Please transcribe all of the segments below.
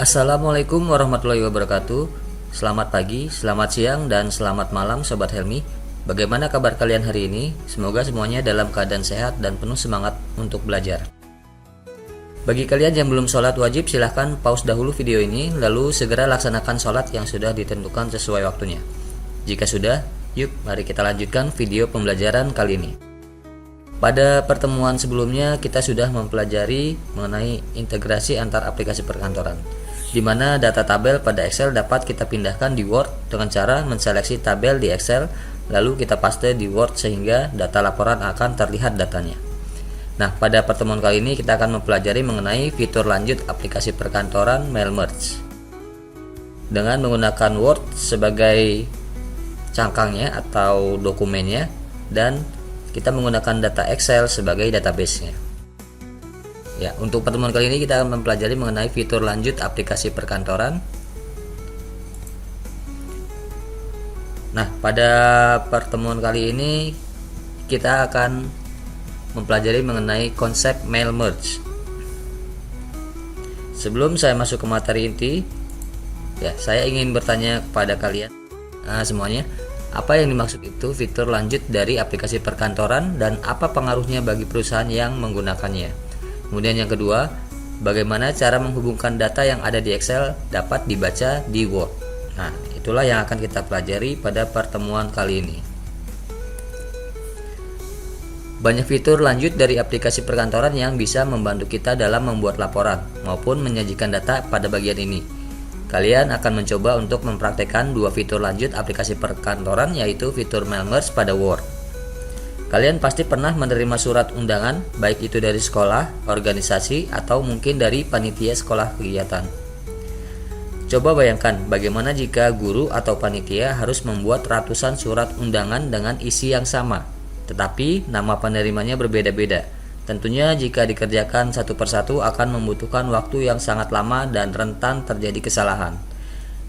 Assalamualaikum warahmatullahi wabarakatuh. Selamat pagi, selamat siang, dan selamat malam Sobat Helmi. Bagaimana kabar kalian hari ini? Semoga semuanya dalam keadaan sehat dan penuh semangat untuk belajar. Bagi kalian yang belum sholat wajib, silahkan pause dahulu video ini, lalu segera laksanakan sholat yang sudah ditentukan sesuai waktunya. Jika sudah, yuk mari kita lanjutkan video pembelajaran kali ini. Pada pertemuan sebelumnya kita sudah mempelajari mengenai integrasi antar aplikasi perkantoran, di mana data tabel pada Excel dapat kita pindahkan di Word dengan cara menseleksi tabel di Excel, lalu kita paste di Word sehingga data laporan akan terlihat datanya. Nah, pada pertemuan kali ini kita akan mempelajari mengenai fitur lanjut aplikasi perkantoran Mail Merge. Dengan menggunakan Word sebagai cangkangnya atau dokumennya, dan kita menggunakan data Excel sebagai database-nya. Ya, untuk pertemuan kali ini kita akan mempelajari mengenai fitur lanjut aplikasi perkantoran. Nah, pada pertemuan kali ini kita akan mempelajari mengenai konsep Mail Merge. Sebelum saya masuk ke materi inti, ya, saya ingin bertanya kepada kalian semuanya, apa yang dimaksud itu fitur lanjut dari aplikasi perkantoran dan apa pengaruhnya bagi perusahaan yang menggunakannya? Kemudian yang kedua, bagaimana cara menghubungkan data yang ada di Excel dapat dibaca di Word? Nah, itulah yang akan kita pelajari pada pertemuan kali ini. Banyak fitur lanjut dari aplikasi perkantoran yang bisa membantu kita dalam membuat laporan maupun menyajikan data pada bagian ini. Kalian akan mencoba untuk mempraktekkan dua fitur lanjut aplikasi perkantoran, yaitu fitur Mail Merge pada Word. Kalian pasti pernah menerima surat undangan, baik itu dari sekolah, organisasi, atau mungkin dari panitia sekolah kegiatan. Coba bayangkan bagaimana jika guru atau panitia harus membuat ratusan surat undangan dengan isi yang sama, tetapi nama penerimanya berbeda-beda. Tentunya jika dikerjakan satu persatu akan membutuhkan waktu yang sangat lama dan rentan terjadi kesalahan.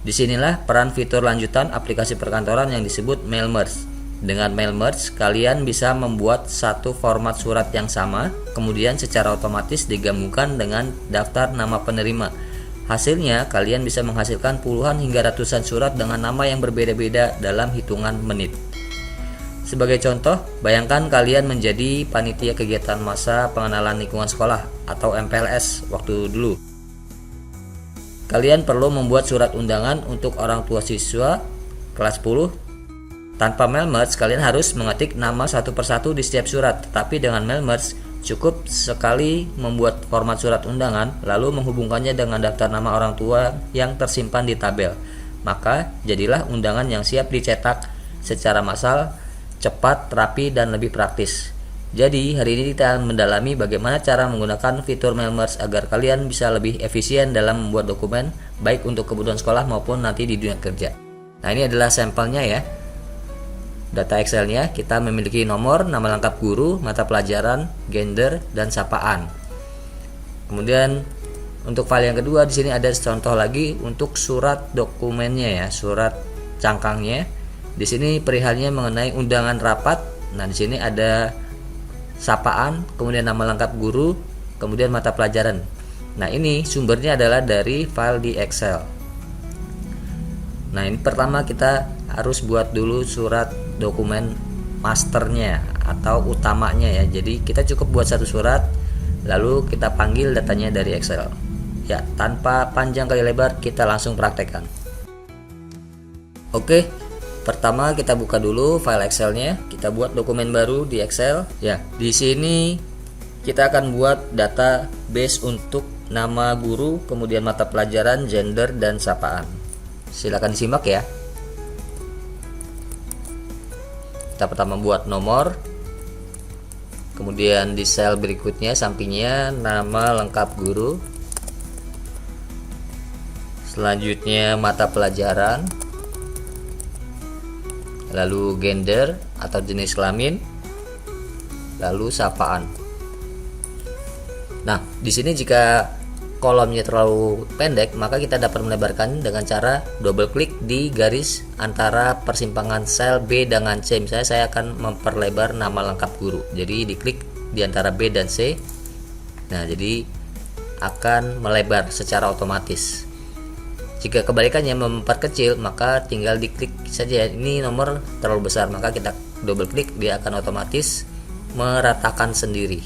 Disinilah peran fitur lanjutan aplikasi perkantoran yang disebut Mail Merge. Dengan Mail Merge, kalian bisa membuat satu format surat yang sama, kemudian secara otomatis digabungkan dengan daftar nama penerima. Hasilnya, kalian bisa menghasilkan puluhan hingga ratusan surat dengan nama yang berbeda-beda dalam hitungan menit. Sebagai contoh, bayangkan kalian menjadi panitia kegiatan masa pengenalan lingkungan sekolah atau MPLS waktu dulu. Kalian perlu membuat surat undangan untuk orang tua siswa kelas 10. Tanpa Mail Merge, kalian harus mengetik nama satu persatu di setiap surat. Tetapi dengan Mail Merge, cukup sekali membuat format surat undangan, lalu menghubungkannya dengan daftar nama orang tua yang tersimpan di tabel. Maka, jadilah undangan yang siap dicetak secara massal, cepat, rapi, dan lebih praktis. Jadi, hari ini kita akan mendalami bagaimana cara menggunakan fitur Mail Merge agar kalian bisa lebih efisien dalam membuat dokumen, baik untuk kebutuhan sekolah maupun nanti di dunia kerja. Nah, ini adalah sampelnya ya. Data Excelnya, kita memiliki nomor, nama lengkap guru, mata pelajaran, gender, dan sapaan. Kemudian, untuk file yang kedua, di sini ada contoh lagi untuk surat dokumennya ya, surat cangkangnya. Di sini perihalnya mengenai undangan rapat. Nah, di sini ada sapaan, kemudian nama lengkap guru, kemudian mata pelajaran. Nah, ini sumbernya adalah dari file di Excel. Nah, ini pertama kita harus buat dulu surat dokumen masternya atau utamanya ya. Jadi kita cukup buat satu surat, lalu kita panggil datanya dari Excel. Ya, tanpa panjang kali lebar kita langsung praktekkan. Oke. Pertama kita buka dulu file Excelnya, kita buat dokumen baru di Excel. Ya, di sini kita akan buat database untuk nama guru, kemudian mata pelajaran, gender, dan sapaan. Silakan disimak ya. Kita pertama buat nomor, kemudian di sel berikutnya sampingnya nama lengkap guru, selanjutnya mata pelajaran, lalu gender atau jenis kelamin, lalu sapaan. Nah, di sini jika kolomnya terlalu pendek, maka kita dapat melebarkan dengan cara double klik di garis antara persimpangan sel B dengan C. Misalnya saya akan memperlebar nama lengkap guru. Jadi diklik di antara B dan C. Nah, jadi akan melebar secara otomatis. Jika kebalikannya memperkecil, maka tinggal diklik saja. Ini nomor terlalu besar, maka kita double klik, dia akan otomatis meratakan sendiri.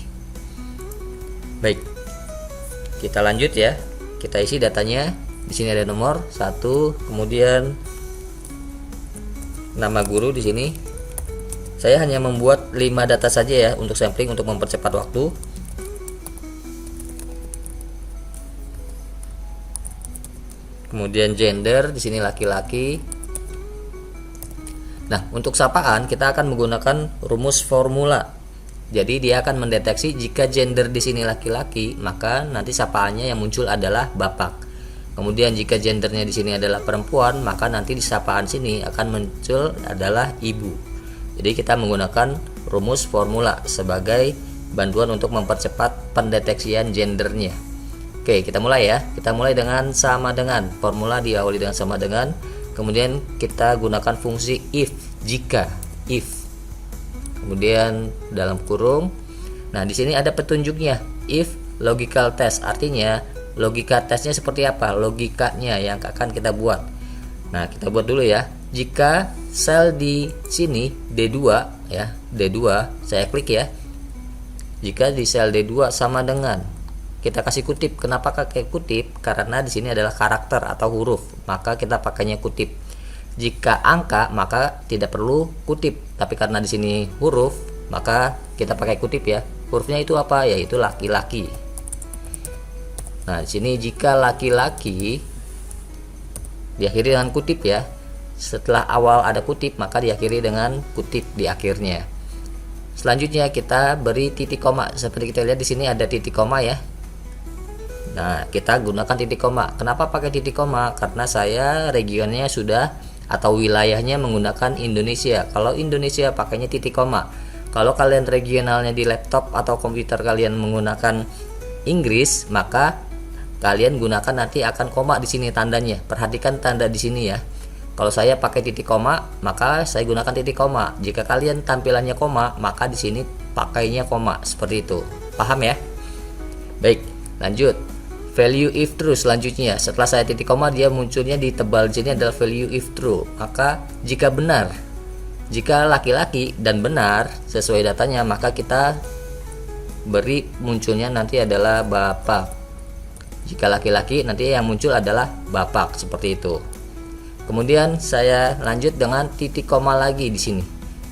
Baik, kita lanjut ya. Kita isi datanya. Di sini ada nomor 1, kemudian nama guru di sini. Saya hanya membuat 5 data saja ya untuk sampling, untuk mempercepat waktu. Kemudian gender di sini laki-laki. Nah, untuk sapaan kita akan menggunakan rumus formula. Jadi dia akan mendeteksi jika gender di sini laki-laki, maka nanti sapaannya yang muncul adalah bapak. Kemudian jika gendernya di sini adalah perempuan, maka nanti di sapaan sini akan muncul adalah ibu. Jadi kita menggunakan rumus formula sebagai bantuan untuk mempercepat pendeteksian gendernya. Oke, kita mulai ya. Kita mulai dengan sama dengan. Formula diawali dengan sama dengan. Kemudian kita gunakan fungsi if, jika, if. Kemudian dalam kurung. Nah, di sini ada petunjuknya. If logical test, artinya logika tesnya seperti apa? Logikanya yang akan kita buat. Nah, kita buat dulu ya. Jika sel di sini D2 ya, D2, saya klik ya. Jika di sel D2 sama dengan, kita kasih kutip. Kenapa pakai kutip? Karena di sini adalah karakter atau huruf, maka kita pakainya kutip. Jika angka, maka tidak perlu kutip. Tapi karena di sini huruf, maka kita pakai kutip ya. Hurufnya itu apa? Yaitu laki-laki. Nah, di sini jika laki-laki diakhiri dengan kutip ya. Setelah awal ada kutip, maka diakhiri dengan kutip di akhirnya. Selanjutnya kita beri titik koma. Seperti kita lihat di sini ada titik koma ya. Nah, kita gunakan titik koma. Kenapa pakai titik koma? Karena saya regionnya sudah atau wilayahnya menggunakan Indonesia. Kalau Indonesia pakainya titik koma. Kalau kalian regionalnya di laptop atau komputer kalian menggunakan Inggris, maka kalian gunakan nanti akan koma di sini tandanya. Perhatikan tanda di sini ya. Kalau saya pakai titik koma, maka saya gunakan titik koma. Jika kalian tampilannya koma, maka di sini pakainya koma seperti itu. Paham ya? Baik, lanjut. Value if true selanjutnya. Setelah saya titik koma, dia munculnya di tebal sini adalah value if true. Maka jika benar, jika laki-laki dan benar sesuai datanya, maka kita beri munculnya nanti adalah bapak. Jika laki-laki, nanti yang muncul adalah bapak seperti itu. Kemudian saya lanjut dengan titik koma lagi di sini.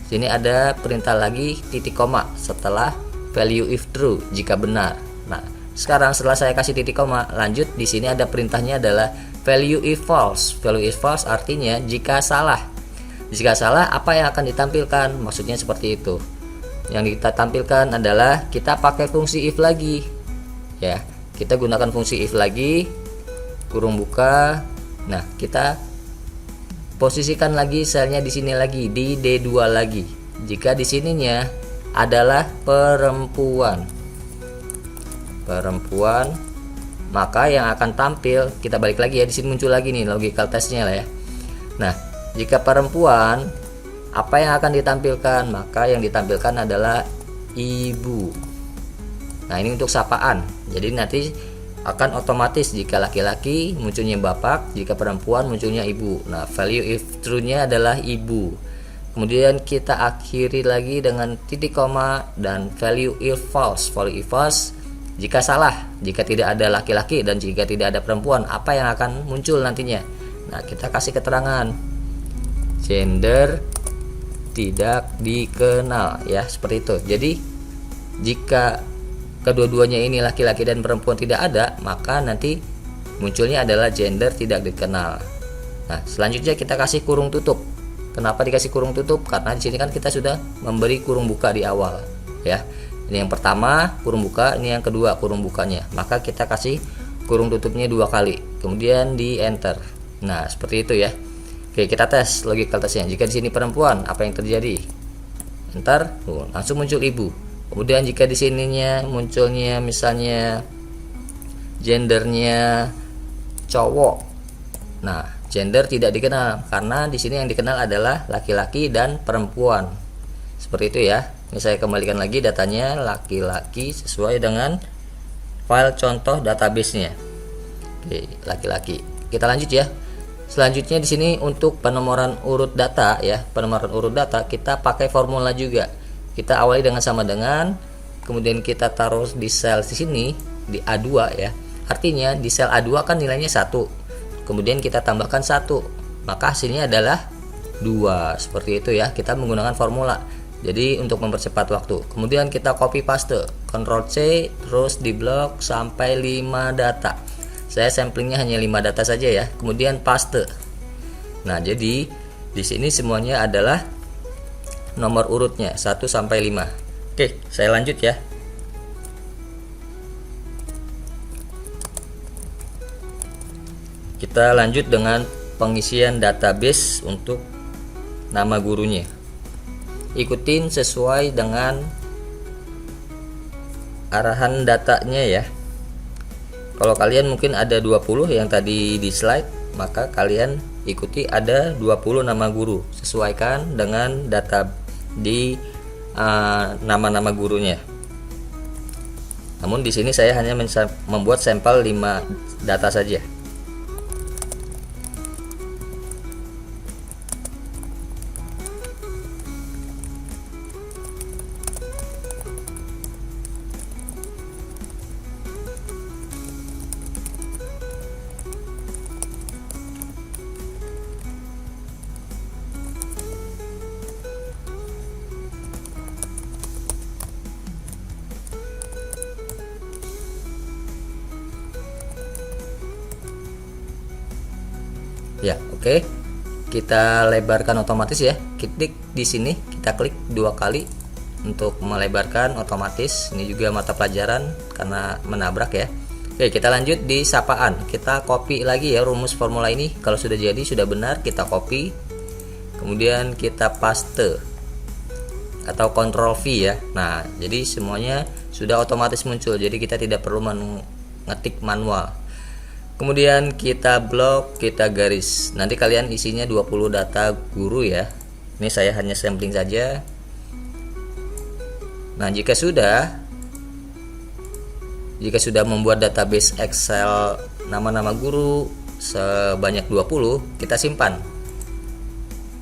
Sini ada perintah lagi titik koma setelah value if true jika benar. Nah, sekarang setelah saya kasih titik koma, lanjut di sini ada perintahnya adalah value if false. Value if false artinya jika salah. Jika salah, apa yang akan ditampilkan? Maksudnya seperti itu. Yang kita tampilkan adalah kita pakai fungsi if lagi. Ya, kita gunakan fungsi if lagi, kurung buka. Nah, kita posisikan lagi selnya di sini lagi, di D2 lagi. Jika di sininya adalah perempuan, maka yang akan tampil, kita balik lagi ya, di sini muncul lagi nih logical testnya lah ya. Nah, jika perempuan, apa yang akan ditampilkan? Maka yang ditampilkan adalah ibu. Nah, ini untuk sapaan. Jadi nanti akan otomatis jika laki-laki munculnya bapak, jika perempuan munculnya ibu. Nah, value if true-nya adalah ibu. Kemudian kita akhiri lagi dengan titik koma dan value if false. Value if false jika salah, jika tidak ada laki-laki dan jika tidak ada perempuan, apa yang akan muncul nantinya? Nah, kita kasih keterangan gender tidak dikenal ya, seperti itu. Jadi jika kedua-duanya ini laki-laki dan perempuan tidak ada, maka nanti munculnya adalah gender tidak dikenal. Nah, selanjutnya kita kasih kurung tutup. Kenapa dikasih kurung tutup? Karena di sini kan kita sudah memberi kurung buka di awal, ya. Ini yang pertama kurung buka, ini yang kedua kurung bukanya. Maka kita kasih kurung tutupnya 2 kali, kemudian di enter. Nah, seperti itu ya. Oke, kita tes logical testnya. Jika di sini perempuan, apa yang terjadi? Enter, langsung muncul ibu. Kemudian jika di sininya munculnya misalnya gendernya cowok, nah gender tidak dikenal karena di sini yang dikenal adalah laki-laki dan perempuan. Seperti itu ya. Ini saya kembalikan lagi datanya laki-laki sesuai dengan file contoh database-nya. Oke, laki-laki. Kita lanjut ya. Selanjutnya di sini untuk penomoran urut data ya, penomoran urut data kita pakai formula juga. Kita awali dengan sama dengan, kemudian kita taruh di sel di sini di A2 ya. Artinya di sel A2 kan nilainya 1. Kemudian kita tambahkan 1, maka hasilnya adalah 2. Seperti itu ya, kita menggunakan formula. Jadi untuk mempercepat waktu. Kemudian kita copy paste, Ctrl C, terus di blok sampai 5 data. Saya samplingnya hanya 5 data saja ya. Kemudian paste. Nah, jadi di sini semuanya adalah nomor urutnya 1 sampai 5. Oke, saya lanjut ya. Kita lanjut dengan pengisian database untuk nama gurunya. Ikutin sesuai dengan arahan datanya ya. Kalau kalian mungkin ada 20 yang tadi di slide, maka kalian ikuti ada 20 nama guru. Sesuaikan dengan data di nama-nama gurunya. Namun di sini saya hanya membuat sampel 5 data saja. Ya, oke. Kita lebarkan otomatis ya. Klik di sini, kita klik 2 kali untuk melebarkan otomatis. Ini juga mata pelajaran karena menabrak ya. Oke, kita lanjut di sapaan. Kita copy lagi ya rumus formula ini. Kalau sudah jadi, sudah benar, kita copy. Kemudian kita paste atau Ctrl V ya. Nah, jadi semuanya sudah otomatis muncul. Jadi kita tidak perlu mengetik manual. Kemudian kita blok, kita garis. Nanti kalian isinya 20 data guru ya. Ini saya hanya sampling saja. Nah, jika sudah membuat database Excel nama-nama guru sebanyak 20, kita simpan.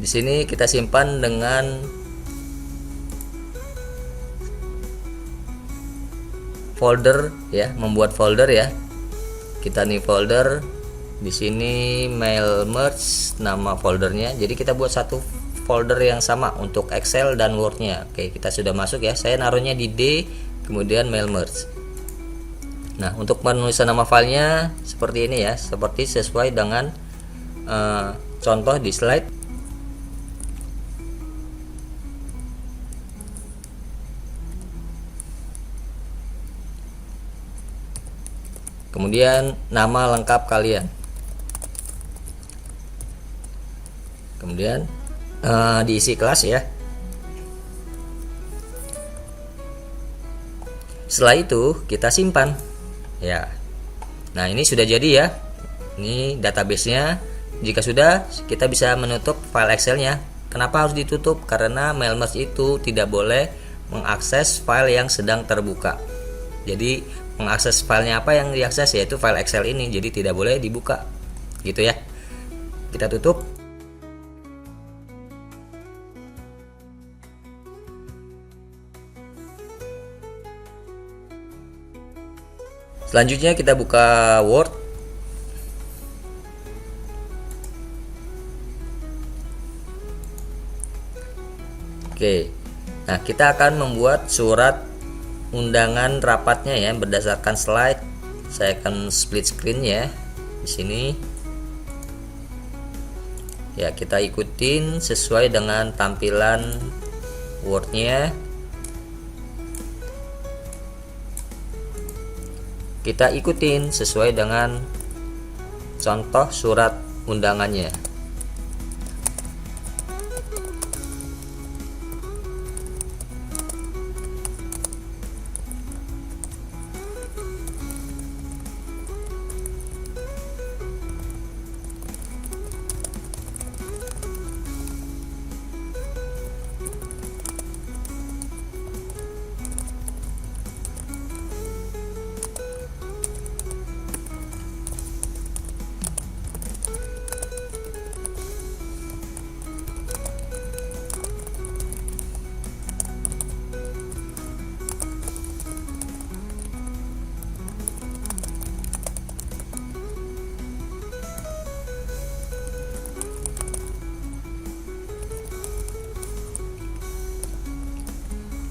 Di sini kita simpan dengan folder ya, membuat folder ya. Kita nih folder, di sini mail merge nama foldernya. Jadi kita buat satu folder yang sama untuk Excel dan Word-nya. Oke, kita sudah masuk ya. Saya naruhnya di D, kemudian mail merge. Nah, untuk penulisan nama filenya seperti ini ya, seperti sesuai dengan contoh di slide. Kemudian nama lengkap kalian. Kemudian diisi kelas ya. Setelah itu kita simpan ya. Nah, ini sudah jadi ya. Ini database-nya. Jika sudah, kita bisa menutup file Excel-nya. Kenapa harus ditutup? Karena mail merge itu tidak boleh mengakses file yang sedang terbuka. Jadi mengakses filenya apa yang diakses, yaitu file Excel ini, jadi tidak boleh dibuka gitu ya. Kita tutup. Selanjutnya kita buka Word. Oke, nah kita akan membuat surat undangan rapatnya ya berdasarkan slide. Saya akan split screen ya di sini. Ya, kita ikutin sesuai dengan tampilan Word-nya. Kita ikutin sesuai dengan contoh surat undangannya.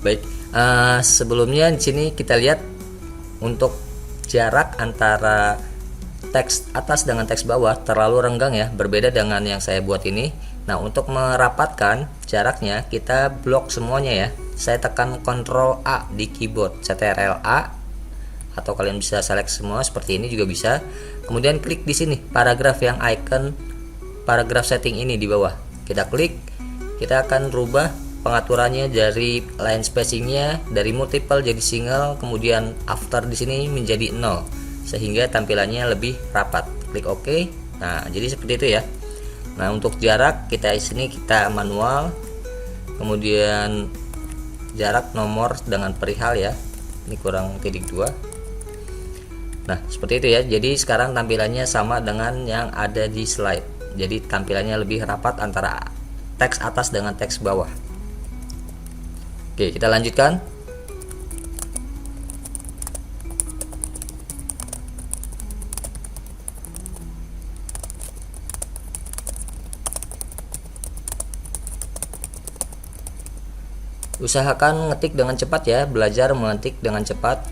Baik, sebelumnya di sini kita lihat untuk jarak antara teks atas dengan teks bawah terlalu renggang ya, berbeda dengan yang saya buat ini. Nah, untuk merapatkan jaraknya kita blok semuanya ya. Saya tekan Ctrl A di keyboard, Ctrl A, atau kalian bisa select semua seperti ini juga bisa. Kemudian klik di sini paragraf yang icon paragraf setting ini di bawah. Kita klik, kita akan rubah pengaturannya dari line spacingnya dari multiple jadi single, kemudian after di sini menjadi 0 sehingga tampilannya lebih rapat. Klik OK. Nah, jadi seperti itu ya. Nah, untuk jarak kita di sini kita manual, kemudian jarak nomor dengan perihal ya, ini kurang titik 2. Nah, seperti itu ya. Jadi sekarang tampilannya sama dengan yang ada di slide. Jadi tampilannya lebih rapat antara teks atas dengan teks bawah. Oke, kita lanjutkan. Usahakan ngetik dengan cepat ya, belajar mengetik dengan cepat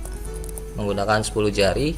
menggunakan 10 jari.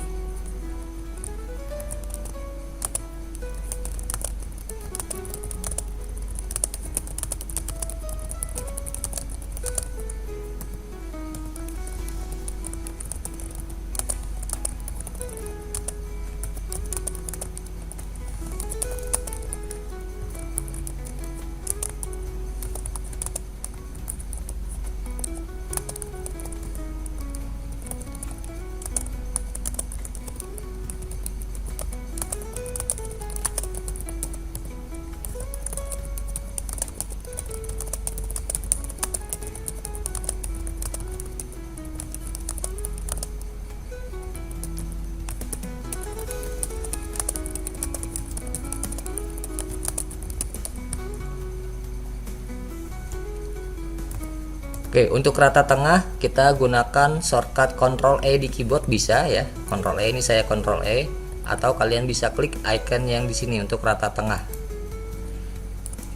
Oke, untuk rata tengah kita gunakan shortcut Ctrl E di keyboard bisa ya. Ctrl E, ini saya Ctrl E, atau kalian bisa klik icon yang di sini untuk rata tengah.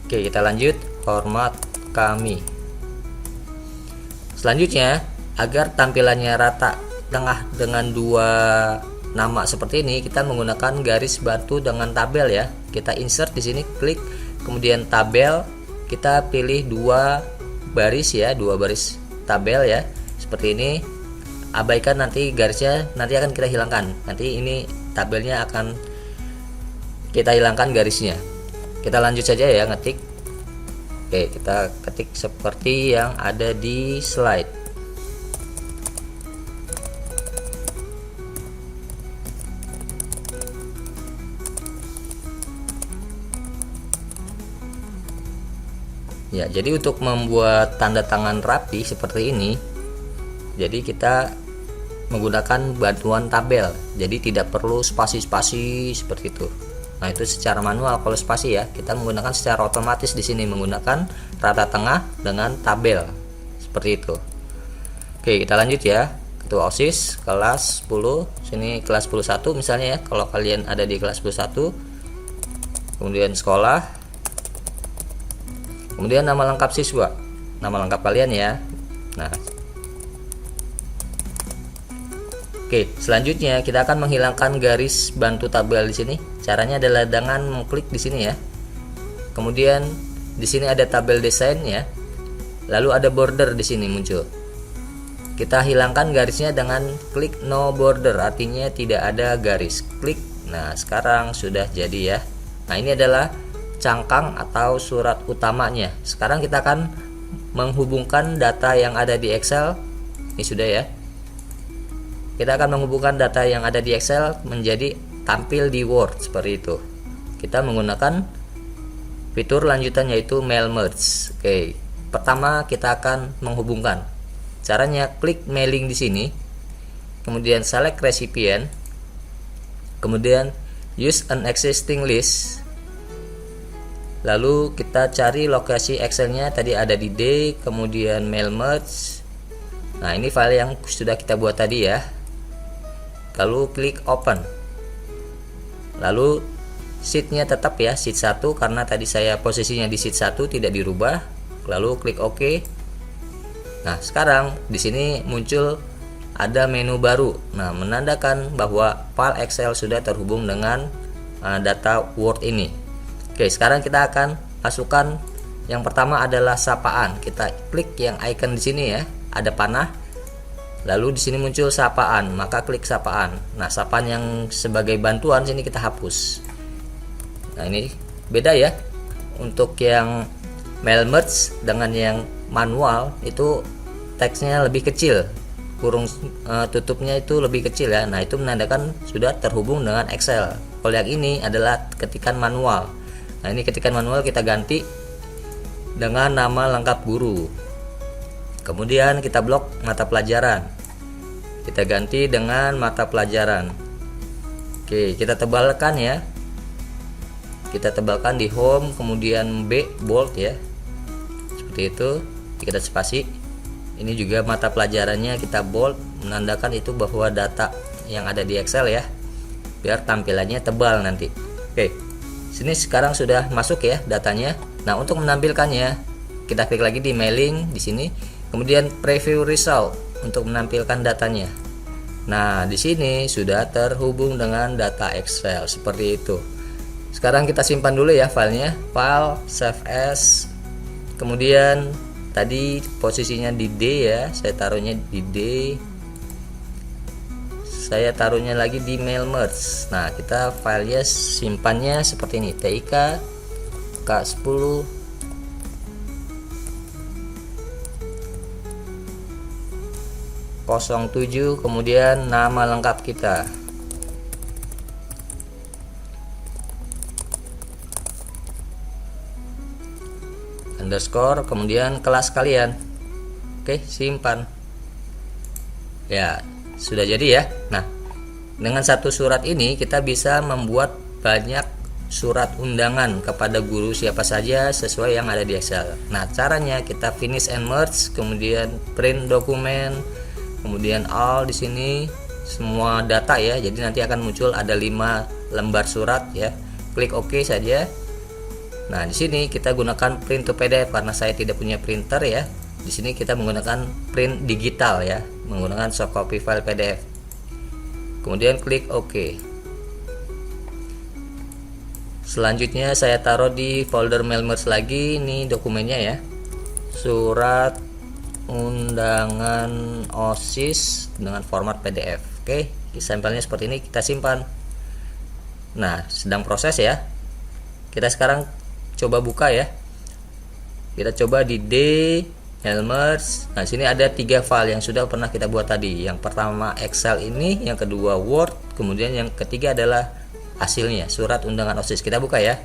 Oke, kita lanjut format kami. Selanjutnya, agar tampilannya rata tengah dengan dua nama seperti ini, kita menggunakan garis batu dengan tabel ya. Kita insert di sini, klik, kemudian tabel, kita pilih dua baris ya, dua baris tabel ya, seperti ini. Abaikan nanti garisnya, nanti akan kita hilangkan. Nanti ini tabelnya akan kita hilangkan garisnya. Kita lanjut saja ya ngetik. Oke, kita ketik seperti yang ada di slide. Ya, jadi untuk membuat tanda tangan rapi seperti ini, jadi kita menggunakan bantuan tabel. Jadi tidak perlu spasi-spasi seperti itu. Nah, itu secara manual. Kalau spasi ya, kita menggunakan secara otomatis di sini menggunakan rata tengah dengan tabel. Seperti itu. Oke, kita lanjut ya. Ketua OSIS kelas 10, sini kelas 11 misalnya ya, kalau kalian ada di kelas 11. Kemudian sekolah. Kemudian nama lengkap siswa, nama lengkap kalian ya. Nah, oke, selanjutnya kita akan menghilangkan garis bantu tabel di sini. Caranya adalah dengan mengklik di sini ya. Kemudian di sini ada tabel desain ya. Lalu ada border di sini muncul. Kita hilangkan garisnya dengan klik no border, artinya tidak ada garis. Klik. Nah, sekarang sudah jadi ya. Nah, ini adalah cangkang atau surat utamanya. Sekarang kita akan menghubungkan data yang ada di Excel. Ini sudah ya. Kita akan menghubungkan data yang ada di Excel menjadi tampil di Word seperti itu. Kita menggunakan fitur lanjutan yaitu mail merge. Oke, pertama kita akan menghubungkan. Caranya klik mailing di sini. Kemudian select recipient. Kemudian use an existing list. Lalu kita cari lokasi Excelnya, tadi ada di D, kemudian mail merge. Nah, ini file yang sudah kita buat tadi ya. Lalu klik open. Lalu sheetnya tetap ya, sheet 1 karena tadi saya posisinya di sheet 1 tidak dirubah. Lalu klik OK. Nah, sekarang di sini muncul ada menu baru. Nah, menandakan bahwa file Excel sudah terhubung dengan data Word ini. Oke, sekarang kita akan masukkan yang pertama adalah sapaan. Kita klik yang icon di sini ya, ada panah. Lalu di sini muncul sapaan, maka klik sapaan. Nah, sapaan yang sebagai bantuan sini kita hapus. Nah, ini beda ya. Untuk yang mail merge dengan yang manual itu teksnya lebih kecil. Kurung tutupnya itu lebih kecil ya. Nah, itu menandakan sudah terhubung dengan Excel. Kalau yang ini adalah ketikan manual. Nah, ini ketikan manual kita ganti dengan nama lengkap guru. Kemudian kita blok mata pelajaran. Kita ganti dengan mata pelajaran. Oke, kita tebalkan ya. Kita tebalkan di home, kemudian B bold ya. Seperti itu. Kita spasi. Ini juga mata pelajarannya kita bold, menandakan itu bahwa data yang ada di Excel ya, biar tampilannya tebal nanti. Oke, sini sekarang sudah masuk ya datanya. Nah, untuk menampilkannya kita klik lagi di mailing di sini, kemudian preview result untuk menampilkan datanya. Nah, di sini sudah terhubung dengan data Excel seperti itu. Sekarang kita simpan dulu ya filenya, file save as, kemudian tadi posisinya di D ya, saya taruhnya di D, saya taruhnya lagi di mail merge. Nah, kita filenya simpannya seperti ini, TIK K10 07, kemudian nama lengkap kita. Underscore, kemudian kelas kalian. Oke, simpan ya, sudah jadi ya. Nah, dengan satu surat ini kita bisa membuat banyak surat undangan kepada guru siapa saja sesuai yang ada di Excel. Nah, caranya kita finish and merge, kemudian print dokumen, kemudian all di sini semua data ya. Jadi nanti akan muncul ada 5 lembar surat ya. Klik OK saja. Nah, di sini kita gunakan print to PDF karena saya tidak punya printer ya. Di sini kita menggunakan print digital ya, menggunakan soft copy file PDF. Kemudian klik OK. Selanjutnya saya taruh di folder mail merge lagi, ini dokumennya ya. Surat undangan OSIS dengan format PDF. Oke, sampelnya seperti ini, kita simpan. Nah, sedang proses ya. Kita sekarang coba buka ya. Kita coba di D mail merge. Nah, sini ada 3 file yang sudah pernah kita buat tadi. Yang pertama Excel ini, yang kedua Word, kemudian yang ketiga adalah hasilnya surat undangan OSIS. Kita buka ya.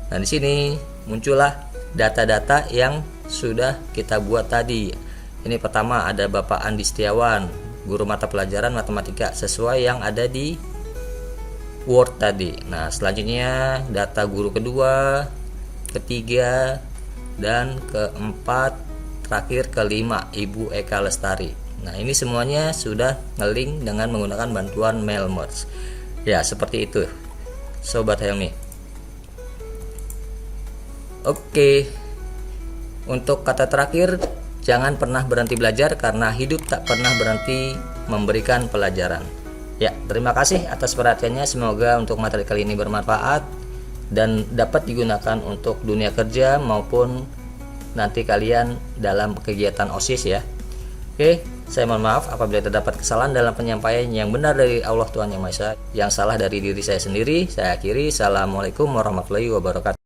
Nah, di sini muncullah data-data yang sudah kita buat tadi. Ini pertama ada Bapak Andi Setiawan, guru mata pelajaran matematika sesuai yang ada di Word tadi. Nah, selanjutnya data guru kedua, ketiga, dan keempat, terakhir kelima, Ibu Eka Lestari. Nah, ini semuanya sudah ngelink dengan menggunakan bantuan mail merge. Ya, seperti itu Sobat Helmi. Oke, untuk kata terakhir, jangan pernah berhenti belajar karena hidup tak pernah berhenti memberikan pelajaran. Ya, terima kasih atas perhatiannya. Semoga untuk materi kali ini bermanfaat dan dapat digunakan untuk dunia kerja maupun nanti kalian dalam kegiatan OSIS ya. Oke, saya mohon maaf apabila terdapat kesalahan dalam penyampaian. Yang benar dari Allah Tuhan Yang Maha Esa, yang salah dari diri saya sendiri. Saya akhiri. Assalamualaikum warahmatullahi wabarakatuh.